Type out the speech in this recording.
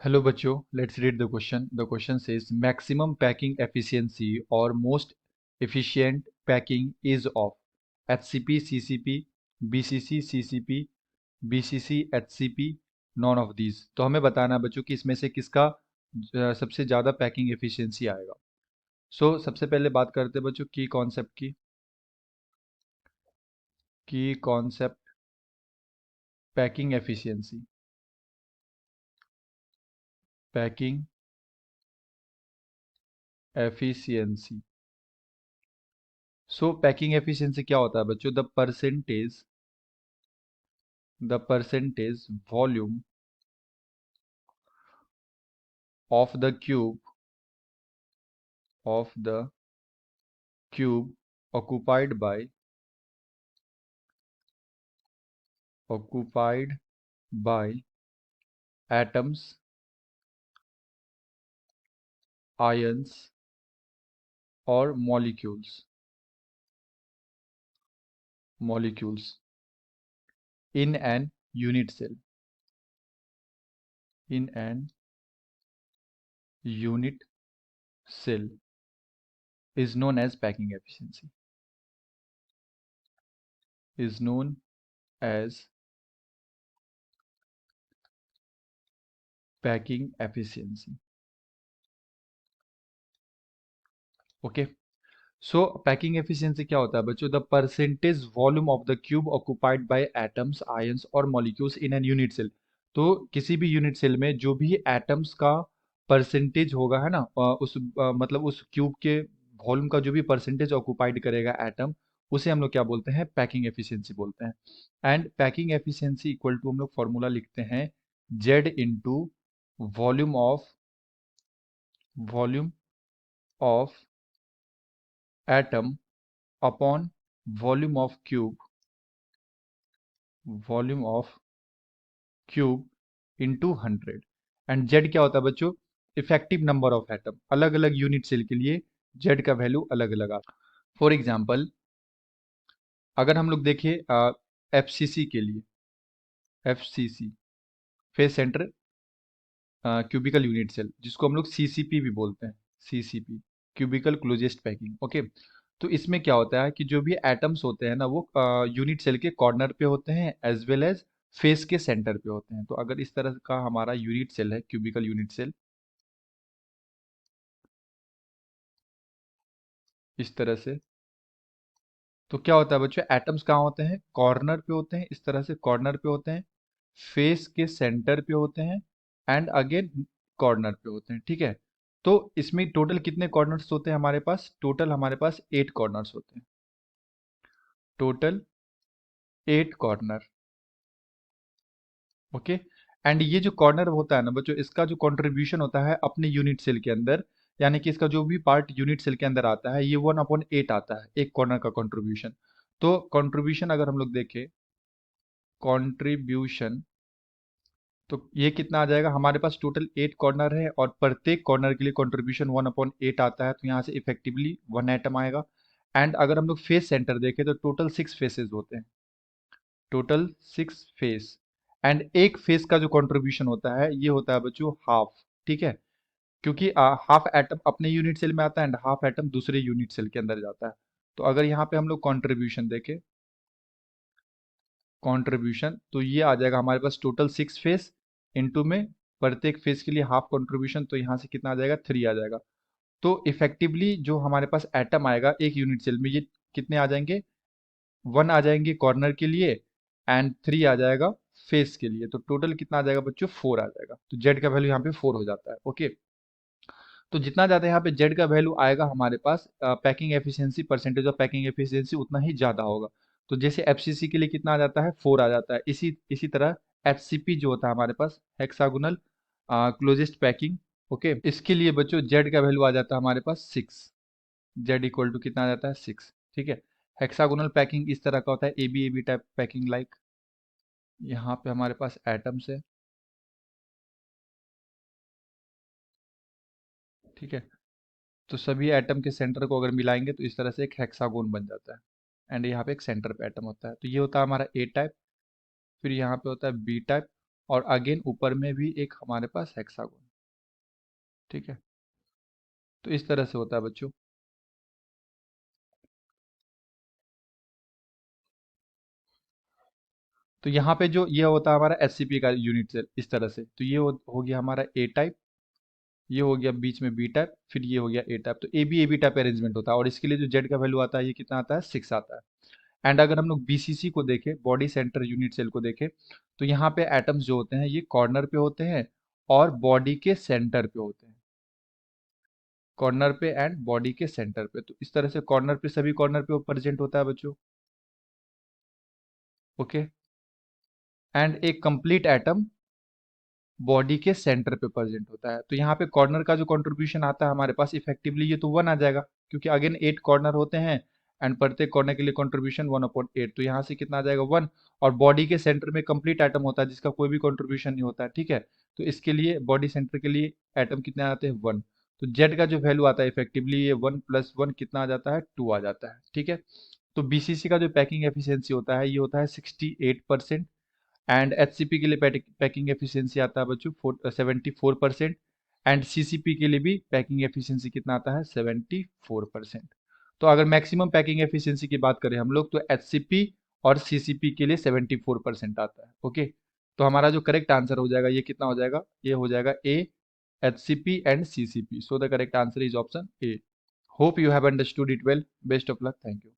Hello बच्चों, let's read the question. The question says maximum packing efficiency or most efficient packing is of HCP, CCP, BCC, CCP, BCC, HCP, none of these. तो हमें बताना है बच्चों कि इसमें से किसका सबसे ज़्यादा पैकिंग एफिशिएंसी आएगा। सबसे पहले बात करते हैं बच्चों की concept packing efficiency. Packing efficiency packing efficiency क्या होता है बच्चों? The percentage volume of the cube occupied by atoms, ions or molecules in an unit cell is known as packing efficiency is known as packing efficiency okay. Packing efficiency क्या होता है बच्चों? The percentage volume of the cube occupied by atoms, ions और molecules in an unit cell. तो किसी भी unit cell में जो भी एटम्स का परसेंटेज होगा, है ना, मतलब उस क्यूब के वॉल्यूम का जो भी परसेंटेज ऑक्युपाइड करेगा एटम, उसे हम लोग क्या बोलते हैं? पैकिंग एफिशिएंसी बोलते हैं। And packing efficiency equal to हम लोग फॉर्मूला लिखते हैं Z into volume of atom upon volume of cube into 100। And Z क्या होता है बच्चों? Effective number of atom. अलग अलग यूनिट सेल के लिए जेड का वैल्यू अलग अलग आता है। फॉर एग्जाम्पल, अगर हम लोग देखें एफसीसी के लिए, FCC face centre cubical unit cell, जिसको हम लोग सीसीपी भी बोलते हैं, CCP cubical closest packing. Okay, तो इसमें क्या होता है कि जो भी एटम्स होते हैं ना, वो यूनिट सेल के कॉर्नर पे होते हैं एज वेल एज फेस के सेंटर पे होते हैं। तो अगर इस तरह का हमारा यूनिट सेल है, क्यूबिकल यूनिट सेल, इस तरह से, तो क्या होता है बच्चों? एटम्स कहाँ होते हैं? कॉर्नर पे होते हैं, इस तरह से कॉर्नर पे होते हैं, फेस के सेंटर पे होते हैं, एंड अगेन कॉर्नर पे होते हैं। ठीक है, तो इसमें टोटल कितने कॉर्नर्स होते हैं हमारे पास? टोटल हमारे पास 8 कॉर्नर्स होते हैं। Total 8 corner. ओके, एंड ये जो कॉर्नर होता है ना बच्चों, इसका जो कंट्रीब्यूशन होता है अपने यूनिट सेल के अंदर, यानी कि इसका जो भी पार्ट यूनिट सेल के अंदर आता है, ये 1/8 आता है, एक कॉर्नर का कंट्रीब्यूशन। तो कंट्रीब्यूशन अगर हम लोग देखें, कंट्रीब्यूशन, तो ये कितना आ जाएगा? हमारे पास टोटल 8 कॉर्नर है और प्रत्येक कॉर्नर के लिए कंट्रीब्यूशन 1/8 आता है, तो यहाँ से इफेक्टिवली 1 एटम आएगा। एंड अगर हम लोग फेस सेंटर देखें तो टोटल 6 फेसेस होते हैं, टोटल 6 फेस। एंड एक फेस का जो कंट्रीब्यूशन होता है, ये होता है बच्चों हाफ। ठीक है, क्योंकि हाफ एटम अपने यूनिट सेल में आता है एंड हाफ एटम दूसरे यूनिट सेल के अंदर जाता है। तो अगर यहाँ पे हम लोग कंट्रीब्यूशन देखें, कंट्रीब्यूशन, तो ये आ जाएगा हमारे पास टोटल 6 फेस इनटू में प्रत्येक फेस के लिए हाफ कंट्रीब्यूशन, तो यहाँ से कितना आ जाएगा? 3 आ जाएगा। तो इफेक्टिवली जो हमारे पास एटम आएगा एक यूनिट सेल में, ये कितने आ जाएंगे? 1 आ जाएंगे कॉर्नर के लिए एंड 3 आ जाएगा फेस के लिए। तो टोटल कितना आ जाएगा बच्चों? 4 आ जाएगा। तो जेड का वैल्यू यहाँ पे 4 हो जाता है। ओके, तो जितना ज़्यादा यहाँ पे जेड का वैल्यू आएगा हमारे पास, packing efficiency, percentage of packing efficiency उतना ही ज़्यादा होगा। तो जैसे एफसीसी के लिए कितना आ जाता है? 4 आ जाता है। इसी इसी तरह एचसीपी जो होता है हमारे पास, हेक्सागोनल क्लोजेस्ट पैकिंग, ओके, इसके लिए बच्चों जेड का वैल्यू आ जाता है हमारे पास 6। जेड इक्वल टू कितना आ जाता है? 6। ठीक है, हेक्सागोनल पैकिंग इस तरह का होता है, A B type packing, like यहाँ पे हमारे पास एटम्स है। ठीक है, तो सभी एटम के सेंटर को अगर मिलाएंगे तो इस तरह से एक हेक्सागोन बन जाता है। एंड यहाँ पे एक सेंटर पे एटम होता है, तो ये होता है हमारा ए टाइप। फिर यहाँ पे होता है बी टाइप और अगेन ऊपर में भी एक हमारे पास हेक्सागोन। ठीक है, तो इस तरह से होता है बच्चों। तो यहाँ पे जो ये होता है हमारा एससीपी का यूनिट सेल इस तरह से, तो ये हो गया हमारा ए टाइप, ये हो गया बीच में बी टाइप, फिर ये हो गया ए टाइप। तो ए बी टाइप अरेंजमेंट होता है, और इसके लिए जो जेड का वैल्यू आता है ये कितना आता है, 6 आता है। एंड अगर हम लोग बीसीसी को देखें, बॉडी सेंटर यूनिट सेल को देखें, तो यहाँ पे एटम्स जो होते हैं ये कॉर्नर पे होते हैं और बॉडी के सेंटर पे होते हैं। कॉर्नर पे एंड बॉडी के सेंटर पे, तो इस तरह से कॉर्नर पे, सभी कॉर्नर पे वो प्रेजेंट होता है बच्चों। ओके, एंड एक कंप्लीट एटम बॉडी के सेंटर पे प्रेजेंट होता है। तो यहाँ पे कॉर्नर का जो कंट्रीब्यूशन आता है हमारे पास इफेक्टिवली ये तो 1 आ जाएगा, क्योंकि अगेन 8 कॉर्नर होते हैं एंड प्रत्येक कॉर्नर के लिए कंट्रीब्यूशन 1/8, तो यहाँ से कितना आ जाएगा 1। और बॉडी के सेंटर में कंप्लीट एटम होता है जिसका कोई भी कंट्रीब्यूशन नहीं होता है। ठीक है, तो इसके लिए बॉडी सेंटर के लिए एटम कितने आते हैं, 1। तो जेड का जो वैल्यू आता है इफेक्टिवली ये 1 + 1 कितना आ जाता है, 2 आ जाता है। ठीक है, तो बीसीसी का जो पैकिंग एफिशिएंसी होता है ये होता है 68%। एंड एचसीपी के लिए पैकिंग एफिशिएंसी आता है बच्चों 74%। एंड सीसीपी के लिए भी पैकिंग एफिशिएंसी कितना आता है, 74%। तो अगर मैक्सिमम पैकिंग एफिशिएंसी की बात करें हम लोग, तो एचसीपी और सीसीपी के लिए 74% आता है। ओके, तो हमारा जो करेक्ट आंसर हो जाएगा ये कितना हो जाएगा, ये हो जाएगा A, HCP and CCP. So the correct answer is option A. Hope you have understood it well. Best of luck, thank you.